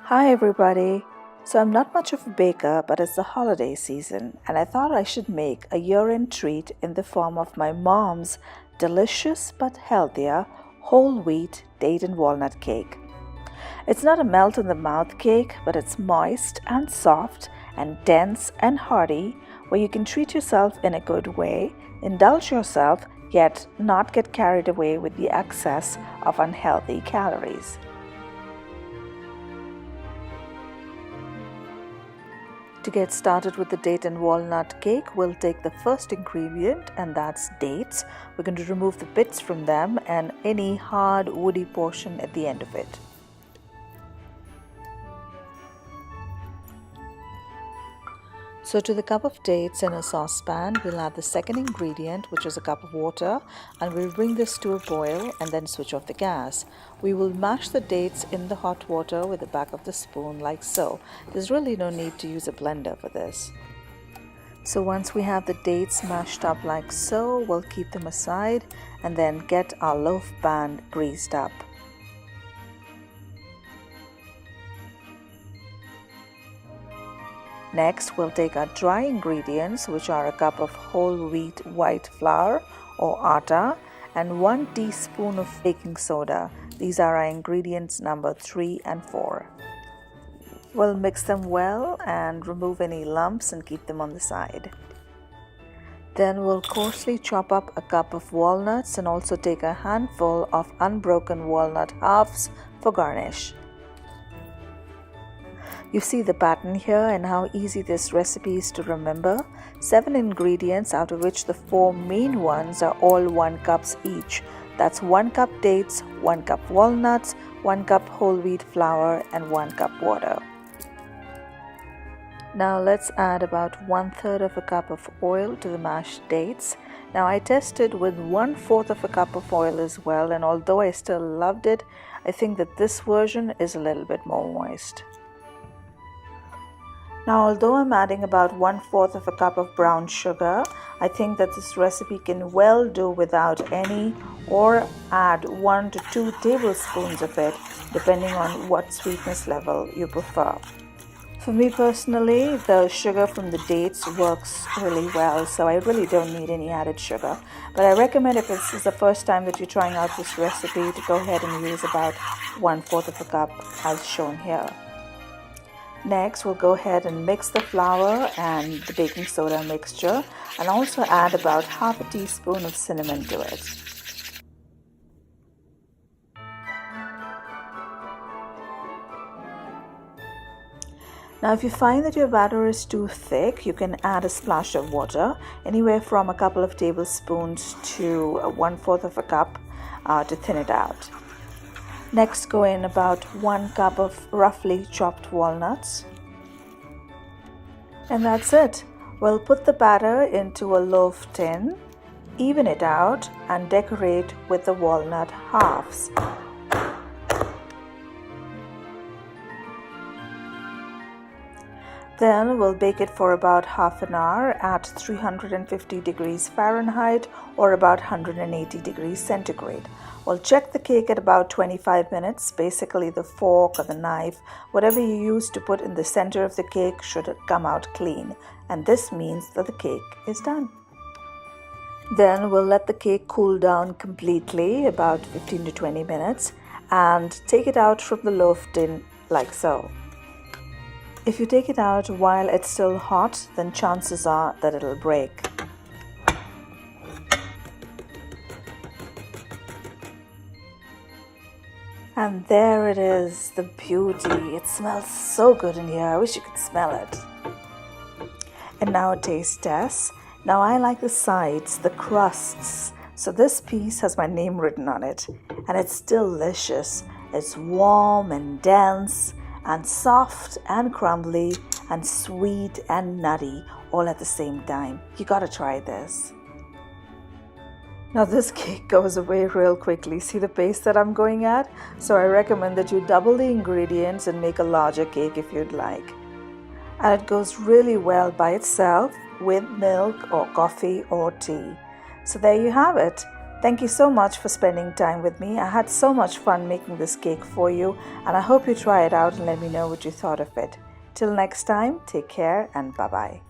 Hi everybody. So I'm not much of a baker, but it's the holiday season and I thought I should make a year-end treat in the form of my mom's delicious but healthier whole wheat date and walnut cake. It's not a melt in the mouth cake, but it's moist and soft and dense and hearty where you can treat yourself in a good way, indulge yourself, yet not get carried away with the excess of unhealthy calories. To get started with the date and walnut cake, we'll take the first ingredient, and that's dates. We're going to remove the bits from them and any hard woody portion at the end of it. So to the cup of dates in a saucepan, we'll add the second ingredient, which is a cup of water, and we'll bring this to a boil and then switch off the gas. We will mash the dates in the hot water with the back of the spoon like so. There's really no need to use a blender for this. So once we have the dates mashed up like so, we'll keep them aside and then get our loaf pan greased up. Next, we'll take our dry ingredients, which are a cup of whole wheat white flour or atta and 1 teaspoon of baking soda. These are our ingredients number 3 and 4. We'll mix them well and remove any lumps and keep them on the side. Then we'll coarsely chop up a cup of walnuts and also take a handful of unbroken walnut halves for garnish. You see the pattern here and how easy this recipe is to remember. 7 ingredients, out of which the 4 main ones are all 1 cup each. That's 1 cup dates, 1 cup walnuts, 1 cup whole wheat flour and 1 cup water. Now let's add about 1/3 of a cup of oil to the mashed dates. Now I tested with 1/4 of a cup of oil as well, and although I still loved it, I think that this version is a little bit more moist. Now, although I'm adding about 1/4 of a cup of brown sugar, I think that this recipe can well do without any, or add 1 to 2 tablespoons of it, depending on what sweetness level you prefer. For me personally, the sugar from the dates works really well, so I really don't need any added sugar. But I recommend, if this is the first time that you're trying out this recipe, to go ahead and use about 1/4 of a cup as shown here. Next, we'll go ahead and mix the flour and the baking soda mixture and also add about 1/2 teaspoon of cinnamon to it. Now, if you find that your batter is too thick, you can add a splash of water, anywhere from a couple of tablespoons to 1/4 of a cup to thin it out. Next, go in about 1 cup of roughly chopped walnuts. And that's it. We'll put the batter into a loaf tin, even it out, and decorate with the walnut halves. Then we'll bake it for about half an hour at 350 degrees Fahrenheit or about 180 degrees centigrade. We'll check the cake at about 25 minutes. Basically, the fork or the knife, whatever you use to put in the center of the cake, should come out clean. And this means that the cake is done. Then we'll let the cake cool down completely, about 15 to 20 minutes, and take it out from the loaf tin like so. If you take it out while it's still hot, then chances are that it'll break. And there it is, the beauty. It smells so good in here. I wish you could smell it. And now a taste test. Now I like the sides, the crusts. So this piece has my name written on it, and it's delicious. It's warm and dense and soft and crumbly and sweet and nutty all at the same time. You gotta try this. Now this cake goes away real quickly. See the pace that I'm going at? So I recommend that you double the ingredients and make a larger cake if you'd like. And it goes really well by itself with milk or coffee or tea. So there you have it. Thank you so much for spending time with me. I had so much fun making this cake for you, and I hope you try it out and let me know what you thought of it. Till next time, take care and bye-bye.